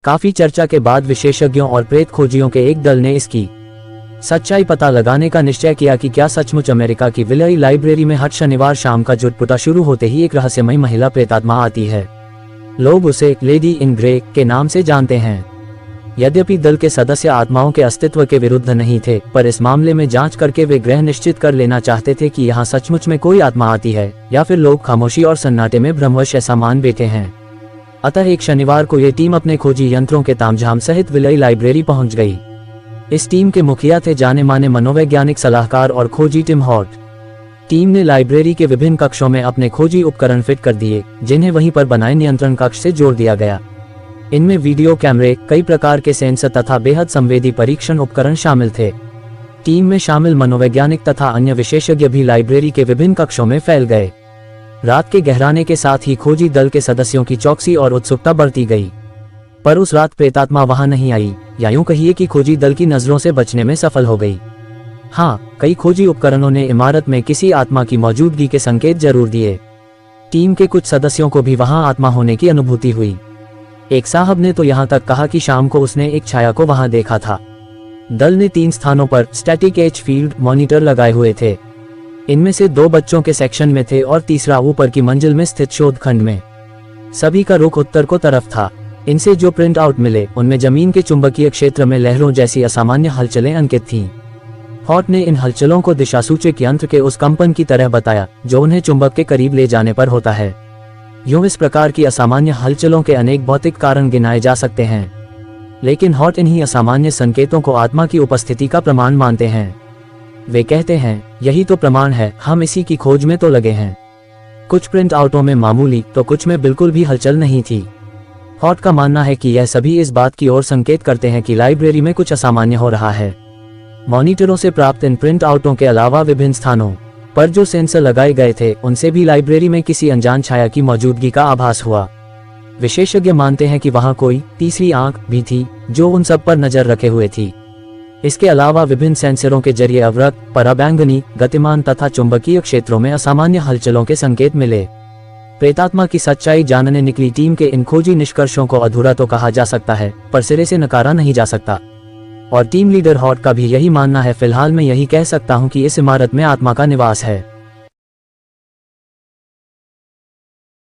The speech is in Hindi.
काफी चर्चा के बाद विशेषज्ञों और प्रेत खोजियों के एक दल ने इसकी सच्चाई पता लगाने का निश्चय किया कि क्या सचमुच अमेरिका की विलय लाइब्रेरी में हर शनिवार शाम का जुटपुटा शुरू होते ही एक रहस्यमयी महिला प्रेतात्मा आती है। लोग उसे लेडी इन ग्रे के नाम से जानते हैं। यद्यपि दल के सदस्य आत्माओं के अस्तित्व के विरुद्ध नहीं थे, पर इस मामले में जांच करके वे ग्रह निश्चित कर लेना चाहते थे कि यहाँ सचमुच में कोई आत्मा आती है या फिर लोग खामोशी और सन्नाटे में भ्रमवश ऐसा मान बैठे हैं। अतः एक शनिवार को ये टीम अपने खोजी यंत्रों के तामझाम सहित विलय लाइब्रेरी पहुंच गई। इस टीम के मुखिया थे जाने माने मनोवैज्ञानिक सलाहकार और खोजी टिम हॉट। टीम ने लाइब्रेरी के विभिन्न कक्षों में अपने खोजी उपकरण फिट कर दिए, जिन्हें वहीं पर बनाए नियंत्रण कक्ष से जोड़ दिया गया। इनमें वीडियो कैमरे, कई प्रकार के सेंसर तथा बेहद संवेदी परीक्षण उपकरण शामिल थे। टीम में शामिल मनोवैज्ञानिक तथा अन्य विशेषज्ञ भी लाइब्रेरी के विभिन्न कक्षों में फैल गए। रात के गहराने के साथ ही खोजी दल के सदस्यों की चौकसी और उत्सुकता बढ़ती गई। पर उस रात प्रेतात्मा वहां नहीं आई, या यूं कहिए कि खोजी दल की नजरों से बचने में सफल हो गई। हाँ, कई खोजी उपकरणों ने इमारत में किसी आत्मा की मौजूदगी के संकेत जरूर दिए। टीम के कुछ सदस्यों को भी वहां आत्मा होने की अनुभूति हुई। एक साहब ने तो यहाँ तक कहा कि शाम को उसने एक छाया को वहां देखा था। दल ने 3 स्थानों पर स्टैटिक एज फील्ड मॉनिटर लगाए हुए थे। इनमें से 2 बच्चों के सेक्शन में थे और तीसरा ऊपर की मंजिल में स्थित शोध खंड में। सभी का रुख उत्तर को तरफ था। इनसे जो प्रिंट आउट मिले उनमें जमीन के चुंबकीय क्षेत्र में लहरों जैसी असामान्य हलचलें अंकित थीं। हॉट ने इन हलचलों को दिशासूचक यंत्र के उस कंपन की तरह बताया जो उन्हें चुंबक के करीब ले जाने पर होता है। यूं इस प्रकार की असामान्य हलचलों के अनेक भौतिक कारण गिनाए जा सकते हैं, लेकिन हॉट इन्हीं असामान्य संकेतों को आत्मा की उपस्थिति का प्रमाण मानते हैं। वे कहते हैं, यही तो प्रमाण है, हम इसी की खोज में तो लगे हैं। कुछ प्रिंट आउटों में मामूली तो कुछ में बिल्कुल भी हलचल नहीं थी। हॉट का मानना है कि यह सभी इस बात की ओर संकेत करते हैं कि लाइब्रेरी में कुछ असामान्य हो रहा है। मॉनिटरों से प्राप्त इन प्रिंट आउटों के अलावा विभिन्न स्थानों पर जो सेंसर लगाए गए थे उनसे भी लाइब्रेरी में किसी अनजान छाया की मौजूदगी का आभास हुआ। विशेषज्ञ मानते हैं कि वहां कोई तीसरी आंख भी थी जो उन सब पर नजर रखे हुए थी। इसके अलावा विभिन्न सेंसरों के जरिए अवरक्त, पराबैंगनी, गतिमान तथा चुंबकीय क्षेत्रों में असामान्य हलचलों के संकेत मिले। प्रेतात्मा की सच्चाई जानने निकली टीम के इन खोजी निष्कर्षों को अधूरा तो कहा जा सकता है, पर सिरे से नकारा नहीं जा सकता। और टीम लीडर हॉट का भी यही मानना है। फिलहाल मैं यही कह सकता हूं कि इस इमारत में आत्मा का निवास है।